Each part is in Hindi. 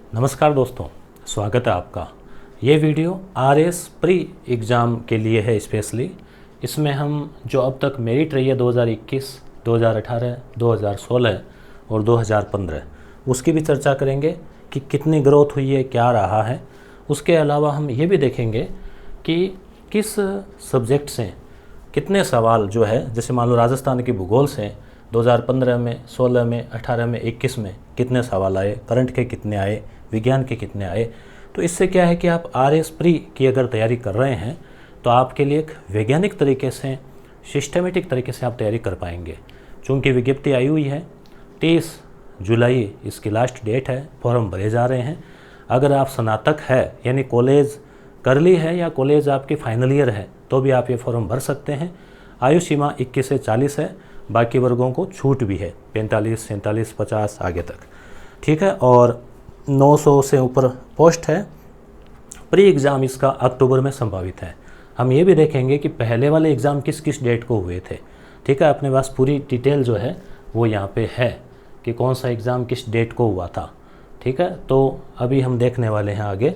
नमस्कार दोस्तों, स्वागत है आपका। ये वीडियो आरएस प्री एग्ज़ाम के लिए है स्पेशली। इसमें हम जो अब तक मेरिट रही है 2021, 2018, 2016 और 2015 उसकी भी चर्चा करेंगे कि कितनी ग्रोथ हुई है, क्या रहा है। उसके अलावा हम ये भी देखेंगे कि किस सब्जेक्ट से कितने सवाल जो है, जैसे मान लो राजस्थान की भूगोल से 2015 में, 16 में, 18 में, 21 में कितने सवाल आए, करंट के कितने आए, विज्ञान के कितने आए। तो इससे क्या है कि आप आरएस प्री की अगर तैयारी कर रहे हैं तो आपके लिए एक वैज्ञानिक तरीके से, सिस्टमेटिक तरीके से आप तैयारी कर पाएंगे। चूँकि विज्ञप्ति आई हुई है, 30 जुलाई इसकी लास्ट डेट है, फॉर्म भरे जा रहे हैं। अगर आप स्नातक है यानी कॉलेज कर ली है या कॉलेज आपकी फाइनल ईयर है तो भी आप ये फॉर्म भर सकते हैं। आयु सीमा 21 से 40 है, बाकी वर्गों को छूट भी है 45, 47, 50 आगे तक, ठीक है। और 900 से ऊपर पोस्ट है। प्री एग्ज़ाम इसका अक्टूबर में संभावित है। हम ये भी देखेंगे कि पहले वाले एग्ज़ाम किस किस डेट को हुए थे, ठीक है। अपने पास पूरी डिटेल जो है वो यहाँ पे है कि कौन सा एग्ज़ाम किस डेट को हुआ था, ठीक है। तो अभी हम देखने वाले हैं आगे।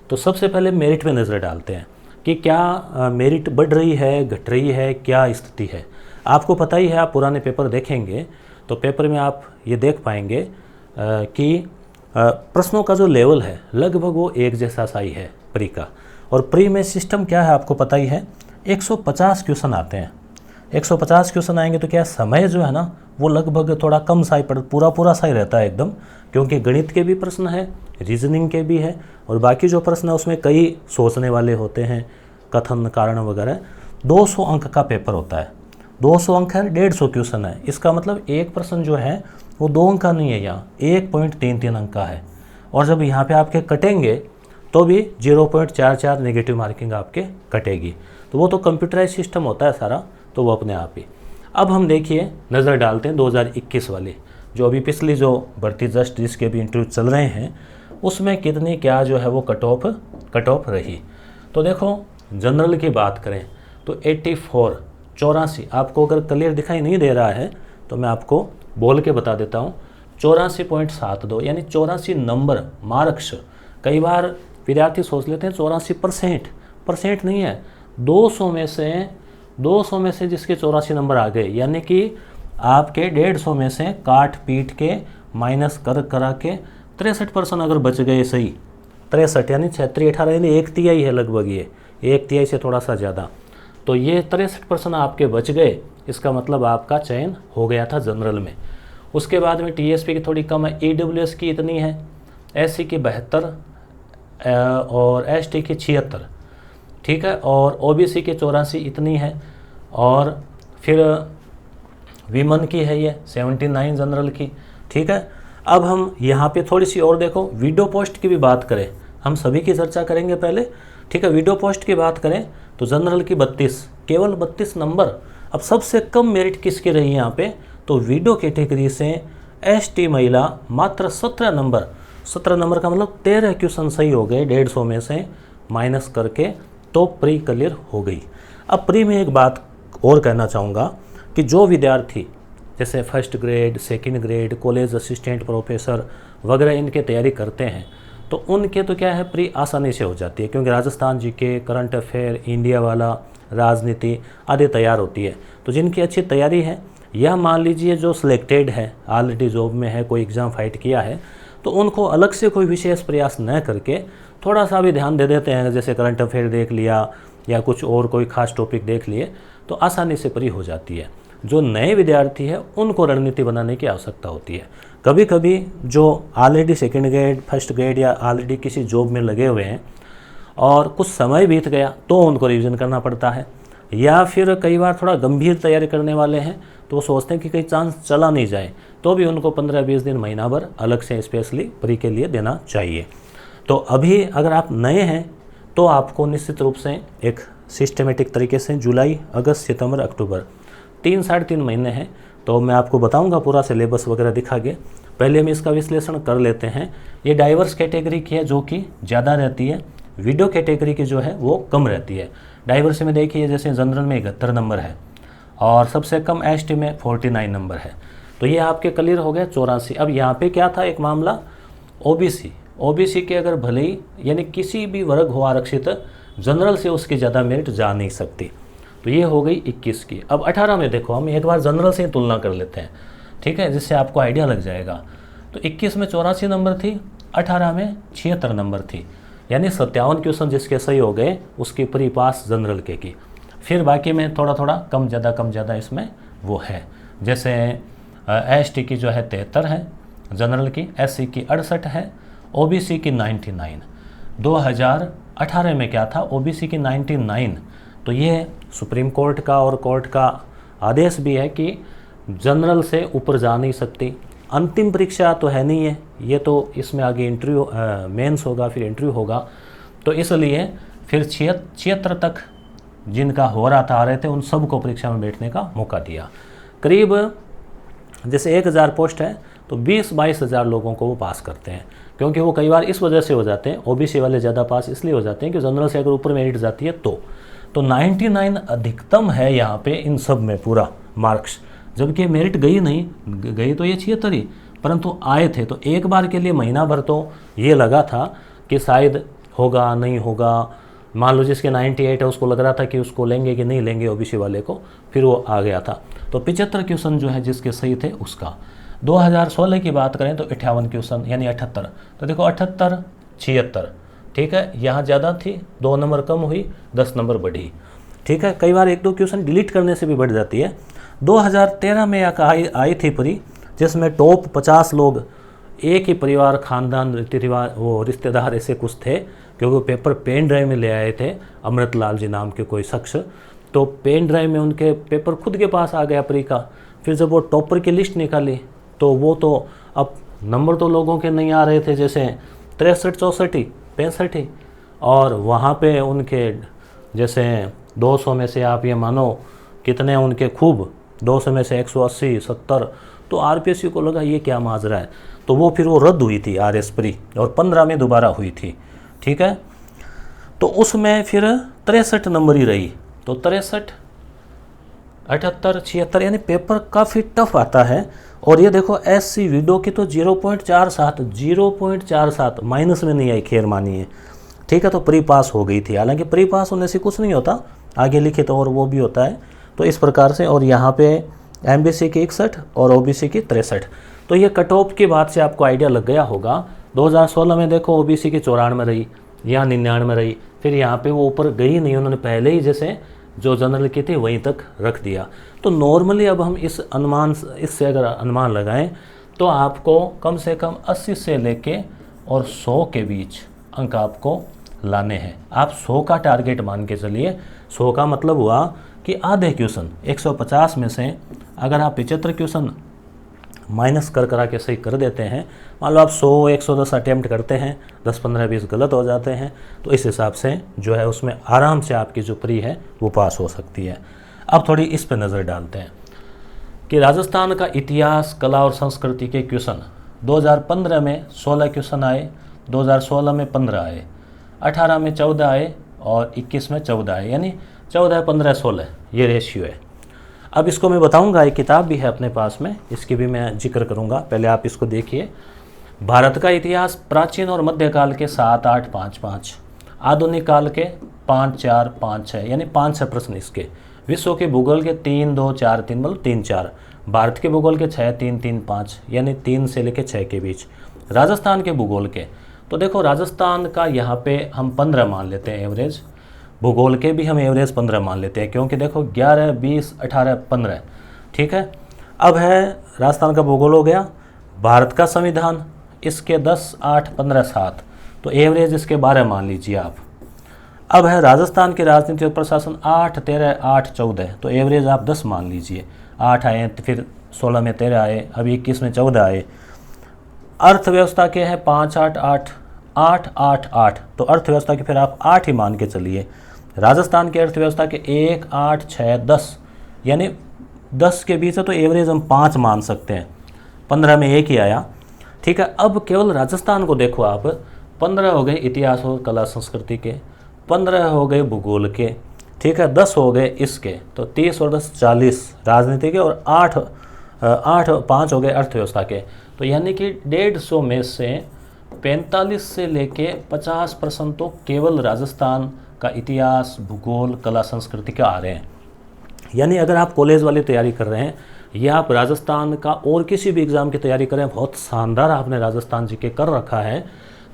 तो सबसे पहले मेरिट पे नज़र डालते हैं कि क्या मेरिट बढ़ रही है, घट रही है, क्या स्थिति है। आपको पता ही है, आप पुराने पेपर देखेंगे तो पेपर में आप ये देख पाएंगे कि प्रश्नों का जो लेवल है लगभग वो एक जैसा सा ही है प्री का। और प्री में सिस्टम क्या है आपको पता ही है, 150 क्वेश्चन आते हैं। 150 क्वेश्चन आएंगे तो क्या समय जो है ना वो लगभग थोड़ा कम सा ही पूरा सा ही रहता है एकदम, क्योंकि गणित के भी प्रश्न है, रीजनिंग के भी है और बाकी जो प्रश्न है उसमें कई सोचने वाले होते हैं, कथन कारण वगैरह। 200 अंक का पेपर होता है। 200 अंक है, 150 क्वेश्चन है। इसका मतलब एक प्रश्न जो है वो 2 अंक का नहीं है, यहाँ 1.33 अंक का है। और जब यहाँ पे आपके कटेंगे तो भी 0.44 नेगेटिव मार्किंग आपके कटेगी। तो वो तो कंप्यूटराइज सिस्टम होता है सारा, तो वो अपने आप ही। अब हम देखिए नज़र डालते हैं 2021 वाली, जो अभी पिछली जो भर्ती जस्ट जिसके भी इंटरव्यू चल रहे हैं उसमें कितनी क्या जो है वो कट ऑफ रही। तो देखो जनरल की बात करें तो 84 आपको अगर क्लियर दिखाई नहीं दे रहा है तो मैं आपको बोल के बता देता हूँ। 84.72 यानी 84 नंबर मार्क्स। कई बार विद्यार्थी सोच लेते हैं 84% नहीं है, 200 में से जिसके 84 नंबर आ गए, यानी कि आपके 150 में से काट पीट के माइनस करा के 63% अगर बच गए सही, 63 यानी 18 यानी 1/3 है लगभग, ये 1/3 से थोड़ा सा ज़्यादा। तो ये 63% आपके बच गए, इसका मतलब आपका चयन हो गया था जनरल में। उसके बाद में टीएसपी की थोड़ी कम है, ईडब्ल्यूएस की इतनी है, एससी की 72 और एसटी की 76, ठीक है। और ओबीसी की 84 इतनी है। और फिर वीमन की है ये 79 जनरल की, ठीक है। अब हम यहाँ पे थोड़ी सी और देखो, वीडियो पोस्ट की भी बात करें, हम सभी की चर्चा करेंगे पहले, ठीक है। वीडियो पोस्ट की बात करें तो जनरल की 32, केवल 32 नंबर। अब सबसे कम मेरिट किसकी रही यहाँ पे, तो वीडियो कैटेगरी से एसटी महिला मात्र 17 नंबर। 17 नंबर का मतलब 13 क्वेश्चन सही हो गए 150 में से माइनस करके, तो प्री क्लियर हो गई। अब प्री में एक बात और कहना चाहूँगा कि जो विद्यार्थी जैसे first grade, second grade, college assistant professor वगैरह इनके तैयारी करते हैं तो उनके तो क्या है प्री आसानी से हो जाती है, क्योंकि Rajasthan GK, current affair, India वाला, राजनीति आदि तैयार होती है। तो जिनकी अच्छी तैयारी है, या मान लीजिए जो सिलेक्टेड है, ऑलरेडी जॉब में है, कोई एग्ज़ाम फाइट किया है, तो उनको अलग से कोई विशेष प्रयास न करके थोड़ा सा भी ध्यान दे देते हैं, जैसे करंट अफेयर देख लिया या कुछ और कोई खास टॉपिक देख लिए, तो आसानी से प्री हो जाती है। जो नए विद्यार्थी है उनको रणनीति बनाने की आवश्यकता होती है। कभी कभी जो already second grade, first grade या ऑलरेडी किसी जॉब में लगे हुए हैं और कुछ समय बीत गया तो उनको रिवीजन करना पड़ता है, या फिर कई बार थोड़ा गंभीर तैयारी करने वाले हैं तो वो सोचते हैं कि कहीं चांस चला नहीं जाए, तो भी उनको 15-20 दिन, महीना भर अलग से स्पेशली प्री के लिए देना चाहिए। तो अभी अगर आप नए हैं तो आपको निश्चित रूप से एक सिस्टमेटिक तरीके से जुलाई, अगस्त, सितंबर, अक्टूबर 3-3.5 महीने हैं, तो मैं आपको बताऊंगा पूरा सिलेबस वगैरह दिखा के। पहले हम इसका विश्लेषण कर लेते हैं। ये डाइवर्स कैटेगरी की है जो कि ज़्यादा रहती है, वीडियो कैटेगरी की जो है वो कम रहती है। डाइवर्स में देखिए जैसे जनरल में 71 नंबर है और सबसे कम एसटी में 49 नंबर है। तो ये आपके क्लियर हो गया 84। अब यहाँ पे क्या था एक मामला, ओबीसी ओबीसी के अगर भले ही यानी किसी भी वर्ग हो आरक्षित, जनरल से उसकी ज़्यादा मेरिट जा नहीं सकती। तो ये हो गई 21 की। अब 18 में देखो, हम एक बार जनरल से ही तुलना कर लेते हैं, ठीक है, जिससे आपको आइडिया लग जाएगा। तो 21 में 84 नंबर थी, 18 में 76 नंबर थी, यानी 57 क्वेश्चन जिसके सही हो गए उसकी प्री पास जनरल के की। फिर बाकी में थोड़ा थोड़ा कम ज़्यादा इसमें वो है, जैसे एसटी की जो है 73 है जनरल की, एससी की 68 है, ओबीसी की 99। 2018 में क्या था, ओबीसी की 99। तो ये सुप्रीम कोर्ट का और कोर्ट का आदेश भी है कि जनरल से ऊपर जा नहीं सकती। अंतिम परीक्षा तो है नहीं है, ये तो इसमें आगे इंटरव्यू मेंस होगा, फिर इंटरव्यू होगा। तो इसलिए फिर 76 तक जिनका हो रहा था आ रहे थे, उन सबको परीक्षा में बैठने का मौका दिया। करीब जैसे 1000 पोस्ट है तो 20-22 हज़ार लोगों को वो पास करते हैं, क्योंकि वो कई बार इस वजह से हो जाते हैं, ओबीसी वाले ज़्यादा पास इसलिए हो जाते हैं कि जनरल से अगर ऊपर मेरिट जाती है तो 99 अधिकतम है यहाँ पे इन सब में पूरा मार्क्स, जबकि मेरिट गई नहीं, गई तो ये 76 ही, परंतु आए थे। तो एक बार के लिए महीना भर तो ये लगा था कि शायद होगा नहीं होगा। मान लो जिसके 98 है उसको लग रहा था कि उसको लेंगे कि नहीं लेंगे ओबीसी वाले को, फिर वो आ गया था। तो 75 क्वेश्चन जो है जिसके सही थे उसका। 2016 की बात करें तो 58 क्वेश्चन यानी 78। तो देखो 78 76, ठीक है, यहाँ ज़्यादा थी, 2 नंबर कम हुई, 10 नंबर बढ़ी, ठीक है। कई बार 1-2 क्वेश्चन डिलीट करने से भी बढ़ जाती है। 2013 में आई थी परी, जिसमें टॉप 50 लोग एक ही परिवार, खानदान, रीति रिवाज, वो रिश्तेदार ऐसे कुछ थे, क्योंकि वो पेपर पेन ड्राइव में ले आए थे, अमृतलाल जी नाम के कोई शख्स। तो पेन ड्राइव में उनके पेपर खुद के पास आ गया परी का। फिर जब वो टॉपर की लिस्ट निकाली तो वो तो अब नंबर तो लोगों के नहीं आ रहे थे, जैसे 63, 64, 65, और वहाँ पे उनके जैसे 200 में से आप ये मानो कितने उनके खूब 200 में से 180, 70। तो आरपीएससी को लगा ये क्या माजरा है, तो वो फिर वो रद्द हुई थी आरएस प्री, और 15 में दोबारा हुई थी, ठीक है। तो उसमें फिर 63 नंबर ही रही। तो 63, 78, 76 यानी पेपर काफ़ी टफ आता है। और ये देखो एससी वीडो की तो 0.47 माइनस में नहीं आई, खैर मानिए, ठीक है। तो प्री पास हो गई थी, हालांकि प्री पास होने से कुछ नहीं होता, आगे लिखित और वो भी होता है। तो इस प्रकार से, और यहाँ पे एमबीसी की 61 और ओबीसी की 63। तो ये कट ऑफ की बात से आपको आइडिया लग गया होगा। 2016 में देखो ओबीसी की 94 रही, यहाँ 99 रही, फिर यहाँ पे वो ऊपर गई नहीं, उन्होंने पहले ही जैसे जो जनरल की थी वहीं तक रख दिया। तो नॉर्मली अब हम इससे अगर अनुमान लगाएं तो आपको कम से कम 80 से लेके और 100 के बीच अंक आपको लाने हैं। आप 100 का टारगेट मान के चलिए। 100 का मतलब हुआ कि आधे क्वेश्चन 150 में से अगर आप 75 क्वेश्चन माइनस करा के सही कर देते हैं, मान लो आप 100-110 अटैम्प्ट करते हैं, 10-15-20 गलत हो जाते हैं, तो इस हिसाब से जो है उसमें आराम से आपकी जो प्री है वो पास हो सकती है। अब थोड़ी इस पे नज़र डालते हैं कि राजस्थान का इतिहास, कला और संस्कृति के क्वेश्चन 2015 में 16 क्वेश्चन आए, 2016 में 15 आए, 18 में 14 आए और 21 में 14 आए, यानी 14, 15, 16 ये रेशियो है। अब इसको मैं बताऊंगा, एक किताब भी है अपने पास में, इसकी भी मैं जिक्र करूंगा, पहले आप इसको देखिए। भारत का इतिहास प्राचीन और मध्यकाल के 7, 8, 5, 5, आधुनिक काल के 5, 4, 5, 6 यानी 5-6 प्रश्न इसके। विश्व के भूगोल के 3, 2, 4, 3 मतलब 3, 4। भारत के भूगोल के 6, 3, 3, 5 यानी 3 से लेकर 6 के बीच। राजस्थान के भूगोल के, तो देखो राजस्थान का यहाँ पे हम 15 मान लेते हैं एवरेज, भूगोल के भी हम एवरेज 15 मान लेते हैं, क्योंकि देखो 11, 20, 18, 15, ठीक है। अब है राजस्थान का भूगोल हो गया, भारत का संविधान इसके 10, 8, 15, 7, तो एवरेज इसके 12 मान लीजिए आप। अब है राजस्थान की राजनीति और प्रशासन 8, 13, 8, 14, तो एवरेज आप 10 मान लीजिए। 8 आए, फिर 16 में 13 आए, अभी 21 में 14 आए। अर्थव्यवस्था के हैं 5, 8, 8, 8, 8, 8, तो अर्थव्यवस्था के फिर आप 8 ही मान के चलिए। राजस्थान की अर्थव्यवस्था के 1, 8, 6, 10 यानी 10 के बीच है, तो एवरेज हम 5 मान सकते हैं। 15 में 1 ही आया, ठीक है। अब केवल राजस्थान को देखो आप, 15 हो गए इतिहास और कला संस्कृति के, 15 हो गए भूगोल के, ठीक है, 10 हो गए इसके, तो 30 और 10 40 राजनीति के, और 5 हो गए अर्थव्यवस्था के। तो यानी कि 150 में से 45 से लेके 50% तो केवल राजस्थान का इतिहास, भूगोल, कला, संस्कृति के आ रहे हैं। यानी अगर आप कॉलेज वाली तैयारी कर रहे हैं या आप राजस्थान का और किसी भी एग्ज़ाम की तैयारी कर रहे हैं, बहुत शानदार आपने राजस्थान जीके कर रखा है,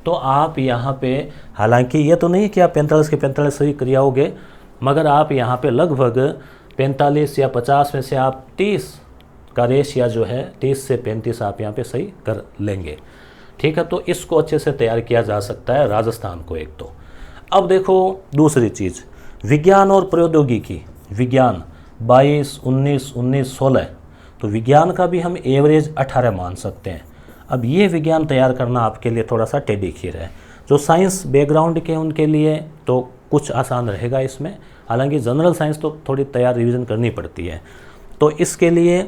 तो आप यहाँ पे, हालांकि ये तो नहीं कि आप 45 के 45 सही कर आओगे, मगर आप यहाँ पे लगभग 45 या 50 में से आप 30 का रेशिया जो है 30 से 35 आप यहाँ पे सही कर लेंगे। ठीक है, तो इसको अच्छे से तैयार किया जा सकता है राजस्थान को एक तो। अब देखो दूसरी चीज़, विज्ञान और प्रौद्योगिकी। विज्ञान 22, 19, 19, 16, तो विज्ञान का भी हम एवरेज 18 मान सकते हैं। अब ये विज्ञान तैयार करना आपके लिए थोड़ा सा टेढ़ी खीर है। जो साइंस बैकग्राउंड के उनके लिए तो कुछ आसान रहेगा इसमें, हालांकि जनरल साइंस तो थोड़ी तैयार रिवीजन करनी पड़ती है। तो इसके लिए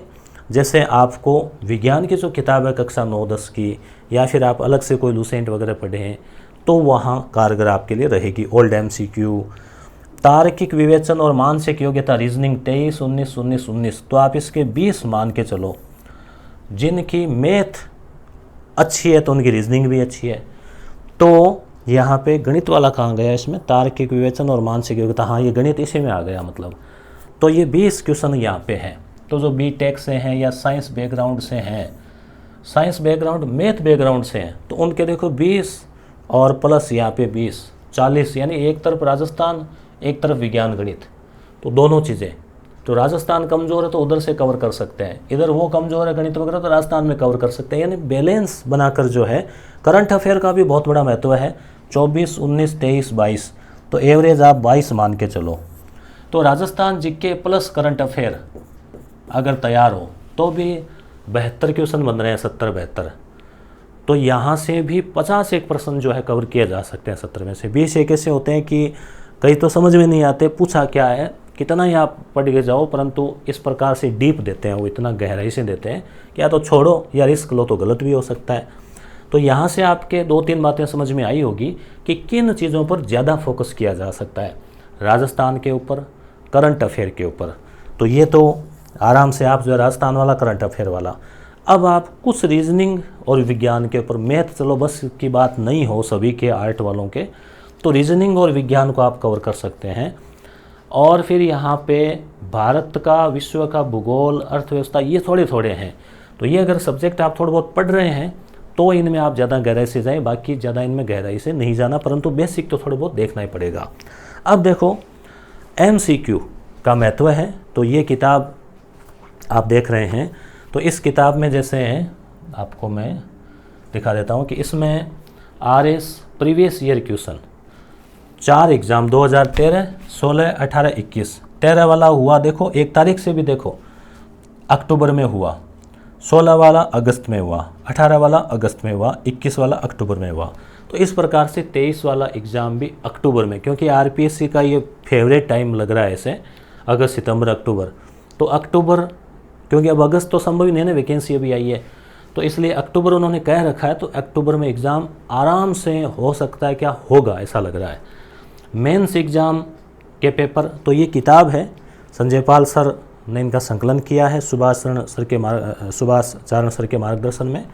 जैसे आपको विज्ञान की जो किताब है कक्षा 9-10 की, या फिर आप अलग से कोई लूसेंट वगैरह पढ़ें, तो वहाँ कारगर आपके लिए रहेगी। ओल्ड MCQ, तार्किक विवेचन और मानसिक योग्यता रीजनिंग 23, 19, 19, 19, तो आप इसके 20 मान के चलो। जिनकी मैथ अच्छी है तो उनकी रीजनिंग भी अच्छी है। तो यहाँ पे गणित वाला कहाँ गया इसमें, तार्किक विवेचन और मानसिक योग्यता, हाँ ये गणित इसी में आ गया मतलब। तो ये 20 क्वेश्चन यहाँ पे हैं। तो जो B.Tech से हैं या साइंस बैकग्राउंड से हैं, साइंस बैकग्राउंड मैथ बैकग्राउंड से हैं, तो उनके देखो 20 और प्लस यहाँ पे 20, 40, यानी एक तरफ राजस्थान एक तरफ विज्ञान गणित, तो दोनों चीज़ें। तो राजस्थान कमज़ोर है तो उधर से कवर कर सकते हैं, इधर वो कमज़ोर है गणित वगैरह तो राजस्थान में कवर कर सकते हैं। यानी बैलेंस बनाकर जो है, करंट अफेयर का भी बहुत बड़ा महत्व है। 24, 19, 23, 22, तो एवरेज आप 22 मान के चलो। तो Rajasthan GK plus current affair अगर तैयार हो तो भी 72 क्वेश्चन बन रहे हैं, 70-72, तो यहाँ से भी 51% जो है कवर किए जा सकते हैं 70 में से। 20 एक ऐसे होते हैं कि कई तो समझ में नहीं आते, पूछा क्या है, कितना ही आप पढ़ के जाओ, परंतु इस प्रकार से डीप देते हैं, वो इतना गहराई से देते हैं कि या तो छोड़ो या रिस्क लो तो गलत भी हो सकता है। तो यहाँ से आपके 2-3 बातें समझ में आई होगी कि किन चीज़ों पर ज़्यादा फोकस किया जा सकता है, राजस्थान के ऊपर, करंट अफेयर के ऊपर। तो ये तो आराम से आप जो है राजस्थान वाला, करंट अफेयर वाला। अब आप कुछ रीजनिंग और विज्ञान के ऊपर, मैथ चलो बस की बात नहीं हो सभी के, आर्ट वालों के, तो रीजनिंग और विज्ञान को आप कवर कर सकते हैं। और फिर यहाँ पे भारत का, विश्व का भूगोल, अर्थव्यवस्था, ये थोड़े थोड़े हैं। तो ये अगर सब्जेक्ट आप थोड़ा बहुत पढ़ रहे हैं तो इनमें आप ज़्यादा गहराई से जाएं, बाकी ज़्यादा इनमें गहराई से नहीं जाना, परंतु बेसिक तो थोड़े बहुत देखना ही पड़ेगा। अब देखो MCQ का महत्व है। तो ये किताब आप देख रहे हैं, तो इस किताब में जैसे हैं, आपको मैं दिखा देता हूँ कि इसमें RS previous year question 4 exam 2013, 16, 18, 21, 13 वाला हुआ देखो 1 तारीख से भी देखो अक्टूबर में हुआ, 16 वाला अगस्त में हुआ, 18 वाला अगस्त में हुआ, 21 वाला अक्टूबर में हुआ। तो इस प्रकार से 23 वाला एग्ज़ाम भी अक्टूबर में, क्योंकि RPSC का ये फेवरेट टाइम लग रहा है ऐसे, अगस्त, सितंबर, अक्टूबर। तो अक्टूबर, क्योंकि अब अगस्त तो संभव ही नहीं है ना, वैकेंसी अभी आई है, तो इसलिए अक्टूबर उन्होंने कह रखा है। तो अक्टूबर में एग्ज़ाम आराम से हो सकता है, क्या होगा ऐसा लग रहा है। मेंस एग्ज़ाम के पेपर, तो ये किताब है, संजय पाल सर ने इनका संकलन किया है सुभाष चरण सर के मार्गदर्शन में,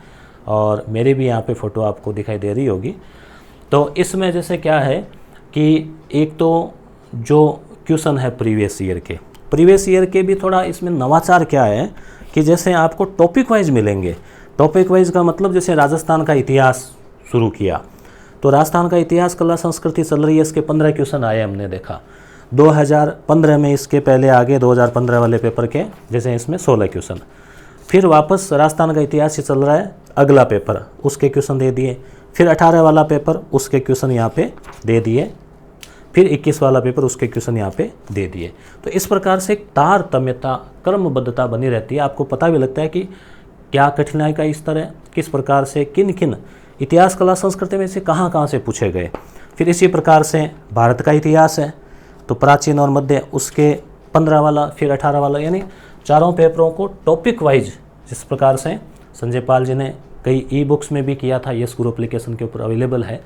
और मेरी भी यहाँ पे फ़ोटो आपको दिखाई दे रही होगी। तो इसमें जैसे क्या है कि एक तो जो क्वेश्चन है प्रीवियस ईयर के भी थोड़ा इसमें नवाचार क्या है कि जैसे आपको टॉपिक वाइज मिलेंगे। टॉपिक वाइज का मतलब जैसे राजस्थान का इतिहास शुरू किया, तो राजस्थान का इतिहास, कला, संस्कृति चल रही है, इसके 15 क्वेश्चन आए हमने देखा। 2015 में इसके पहले आगे 2015 वाले पेपर के जैसे इसमें 16 क्वेश्चन। फिर वापस राजस्थान का इतिहास ही चल रहा है, अगला पेपर, उसके क्वेश्चन दे दिए। फिर 18 वाला पेपर, उसके क्वेश्चन यहाँ पे दे दिए। फिर 21 वाला पेपर, उसके क्वेश्चन यहाँ पे दे दिए। तो इस प्रकार से एक तारतम्यता, क्रमबद्धता बनी रहती है। आपको पता भी लगता है कि क्या कठिनाई का स्तर है, किस प्रकार से किन किन इतिहास, कला, संस्कृति में से कहाँ से पूछे गए। फिर इसी प्रकार से भारत का इतिहास है, तो प्राचीन और मध्य, उसके 15 वाला, फिर 18 वाला, यानी चारों पेपरों को टॉपिक वाइज जिस प्रकार से संजय पाल जी ने कई ई-बुक्स में भी किया था, यस गुरु एप्लीकेशन के ऊपर अवेलेबल है,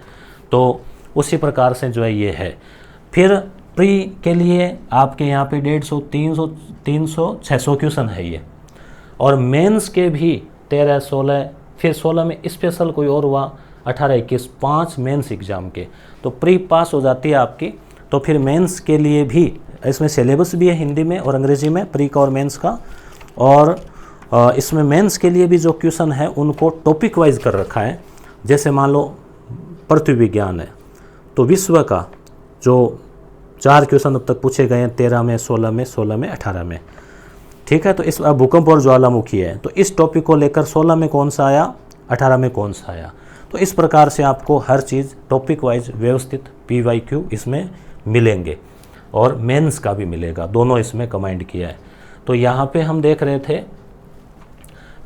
तो उसी प्रकार से जो है ये है। फिर प्री के लिए आपके यहाँ पे 150, 300, 600 क्वेश्चन है ये, और मेंस के भी 13, 16, फिर 16 में स्पेशल कोई और हुआ, 18-21 5 मेंस एग्ज़ाम के। तो प्री पास हो जाती है आपकी, तो फिर मेंस के लिए भी इसमें सिलेबस भी है हिंदी में और अंग्रेजी में, प्री का और मेंस का। और इसमें मेंस के लिए भी जो क्वेश्चन है उनको टॉपिक वाइज कर रखा है। जैसे मान लो पृथ्वी विज्ञान है, तो विश्व का जो 4 क्वेश्चन अब तक पूछे गए हैं 13 में, 16 में, 16 में, 18 में, ठीक है। तो इस भूकंप और ज्वालामुखी है, तो इस टॉपिक को लेकर 16 में कौन सा आया, 18 में कौन सा आया। तो इस प्रकार से आपको हर चीज़ टॉपिक वाइज व्यवस्थित PYQ इसमें मिलेंगे और मेंस का भी मिलेगा, दोनों इसमें कमांड किया है। तो यहाँ पे हम देख रहे थे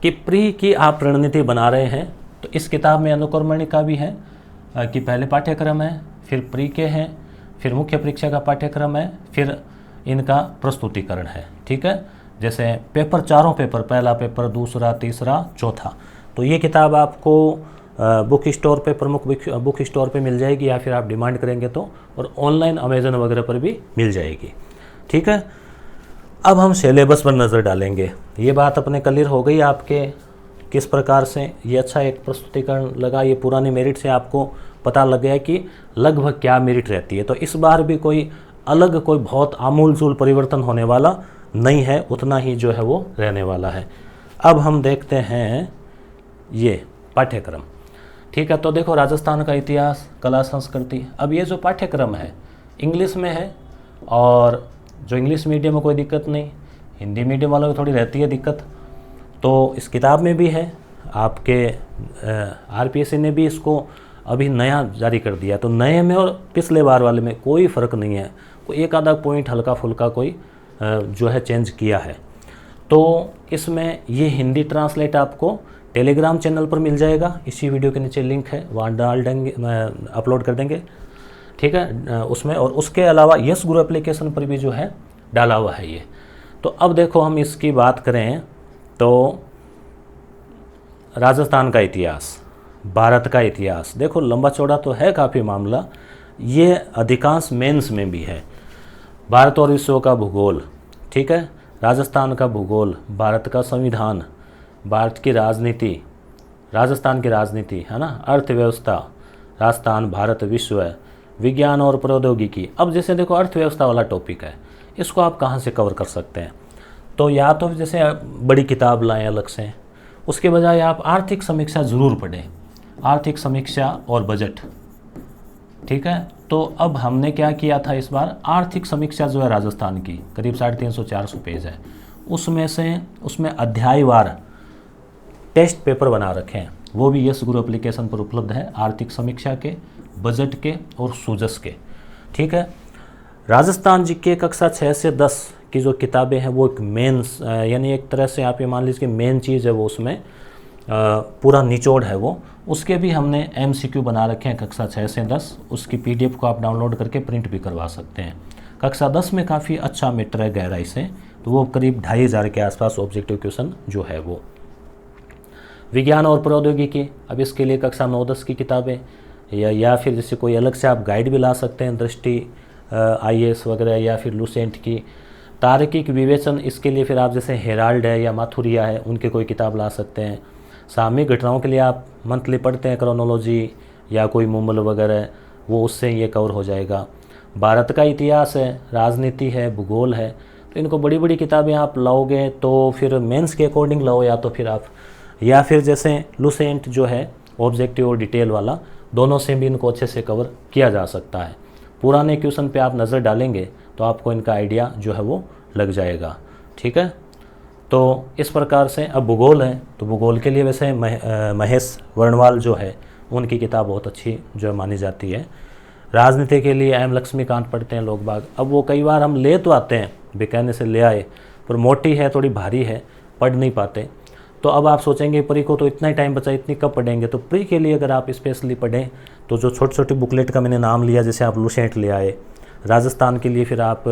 कि प्री की आप रणनीति बना रहे हैं, तो इस किताब में अनुक्रमणिका भी है कि पहले पाठ्यक्रम है, फिर प्री के हैं, फिर मुख्य परीक्षा का पाठ्यक्रम है, फिर इनका प्रस्तुतिकरण है, ठीक है। जैसे पेपर, चारों पेपर, पहला पेपर, दूसरा, तीसरा, चौथा, तो ये किताब आपको बुक स्टोर पे, प्रमुख बुक स्टोर पे मिल जाएगी, या फिर आप डिमांड करेंगे तो, और ऑनलाइन अमेजन वगैरह पर भी मिल जाएगी, ठीक है। अब हम सिलेबस पर नज़र डालेंगे। ये बात अपने क्लियर हो गई आपके किस प्रकार से ये अच्छा एक प्रस्तुतिकरण लगा, ये पुरानी मेरिट से आपको पता लग गया कि लगभग क्या मेरिट रहती है। तो इस बार भी कोई अलग, कोई बहुत आमूल-चूल परिवर्तन होने वाला नहीं है, उतना ही जो है वो रहने वाला है। अब हम देखते हैं ये पाठ्यक्रम, ठीक है। तो देखो, राजस्थान का इतिहास, कला, संस्कृति। अब ये जो पाठ्यक्रम है इंग्लिश में है, और जो इंग्लिश मीडियम में कोई दिक्कत नहीं, हिंदी मीडियम वालों को थोड़ी रहती है दिक्कत, तो इस किताब में भी है। आपके RPSC ने भी इसको अभी नया जारी कर दिया, तो नए में और पिछले बार वाले में कोई फ़र्क नहीं है, कोई एक आधा पॉइंट हल्का फुल्का कोई जो है चेंज किया है। तो इसमें ये हिंदी ट्रांसलेट आपको टेलीग्राम चैनल पर मिल जाएगा, इसी वीडियो के नीचे लिंक है, वहाँ डाल देंगे, अपलोड कर देंगे, ठीक है, उसमें। और उसके अलावा यस गुरु एप्लीकेशन पर भी जो है डाला हुआ है ये। तो अब देखो, हम इसकी बात करें तो राजस्थान का इतिहास, भारत का इतिहास, देखो लंबा चौड़ा तो है काफ़ी मामला, ये अधिकांश मेंस में भी है। भारत और विश्व का भूगोल, ठीक है, राजस्थान का भूगोल, भारत का संविधान, भारत की राजनीति, राजस्थान की राजनीति, है ना, अर्थव्यवस्था, राजस्थान, भारत, विश्व, विज्ञान और प्रौद्योगिकी। अब जैसे देखो, अर्थव्यवस्था वाला टॉपिक है, इसको आप कहाँ से कवर कर सकते हैं, तो या तो जैसे बड़ी किताब लाएं अलग से, उसके बजाय आप आर्थिक समीक्षा ज़रूर पढ़ें, आर्थिक समीक्षा और बजट, ठीक है। तो अब हमने क्या किया था इस बार, आर्थिक समीक्षा जो है राजस्थान की करीब 350-400 पेज है, उसमें अध्यायवार टेस्ट पेपर बना रखे हैं, वो भी यस गुरु एप्लीकेशन पर उपलब्ध है, आर्थिक समीक्षा के, बजट के और सूजस के, ठीक है। राजस्थान जी के कक्षा 6 से 10 की जो किताबें हैं वो एक मेंस, यानी एक तरह से आप ये मान लीजिए कि मेन चीज़ है वो, उसमें पूरा निचोड़ है वो, उसके भी हमने MCQ बना रखे हैं कक्षा 6 से 10, उसकी PDF को आप डाउनलोड करके प्रिंट भी करवा सकते हैं। कक्षा 10 में काफ़ी अच्छा मैटर है गहराई से, तो वो करीब 2500 के आसपास ऑब्जेक्टिव क्वेश्चन जो है वो। विज्ञान और प्रौद्योगिकी, अब इसके लिए कक्षा 9-10 की किताबें, या फिर जैसे कोई अलग से आप गाइड भी ला सकते हैं, दृष्टि IAS वगैरह, या फिर लुसेंट की। तार्किक विवेचन, इसके लिए फिर आप जैसे हेराल्ड है या माथुरिया है, उनके कोई किताब ला सकते हैं। सामयिक घटनाओं के लिए आप मंथली पढ़ते हैं, क्रोनोलॉजी या कोई मुमल वगैरह, वो उससे ये कवर हो जाएगा। भारत का इतिहास है, राजनीति है, भूगोल है, तो इनको बड़ी बड़ी किताबें आप लाओगे तो फिर मेंस के अकॉर्डिंग लाओ, या फिर जैसे लुसेंट जो है ऑब्जेक्टिव और डिटेल वाला, दोनों से भी इनको अच्छे से कवर किया जा सकता है। पुराने क्वेश्चन पे आप नज़र डालेंगे तो आपको इनका आइडिया जो है वो लग जाएगा, ठीक है। तो इस प्रकार से अब भूगोल है, तो भूगोल के लिए वैसे महेश वर्णवाल जो है उनकी किताब बहुत अच्छी जो मानी जाती है। राजनीति के लिए M लक्ष्मीकांत पढ़ते हैं लोग बाग। अब वो कई बार हम ले तो आते हैं, बेकहने से ले आए, पर मोटी है, थोड़ी भारी है, पढ़ नहीं पाते। तो अब आप सोचेंगे प्री को तो इतना ही टाइम बचा, इतनी कब पढ़ेंगे, तो प्री के लिए अगर आप स्पेशली पढ़ें तो जो छोटी छोटी बुकलेट का मैंने नाम लिया, जैसे आप लुसेंट ले आए, राजस्थान के लिए फिर आप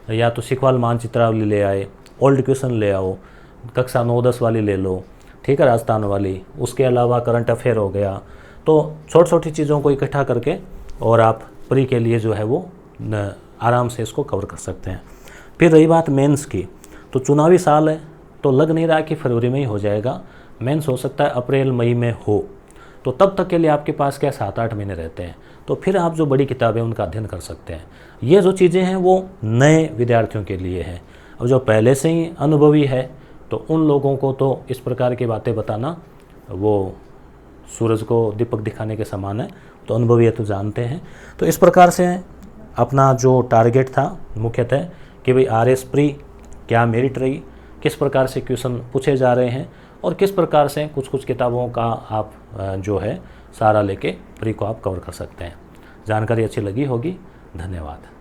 या तो सिखवाल मानचित्रावली ले आए, ओल्ड क्वेश्चन ले आओ, कक्षा 9-10 वाली ले लो, ठीक है, राजस्थान वाली। उसके अलावा करंट अफेयर हो गया, तो छोटी छोटी चीज़ों को इकट्ठा करके और आप प्री के लिए जो है वो आराम से इसको कवर कर सकते हैं। फिर रही बात मेंस की, तो चुनावी साल है, तो लग नहीं रहा कि फरवरी में ही हो जाएगा, मेंस हो सकता है अप्रैल मई में हो। तो तब तक के लिए आपके पास क्या 7-8 महीने रहते हैं, तो फिर आप जो बड़ी किताबें उनका अध्ययन कर सकते हैं। ये जो चीज़ें हैं वो नए विद्यार्थियों के लिए हैं। अब जो पहले से ही अनुभवी है तो उन लोगों को तो इस प्रकार की बातें बताना वो सूरज को दीपक दिखाने के समान है, तो अनुभवी है तो जानते हैं। तो इस प्रकार से अपना जो टारगेट था मुख्यतः कि भाई RS प्री क्या मेरिट रही, किस प्रकार से क्वेश्चन पूछे जा रहे हैं और किस प्रकार से कुछ कुछ किताबों का आप जो है सारा लेके प्री को आप कवर कर सकते हैं। जानकारी अच्छी लगी होगी। धन्यवाद।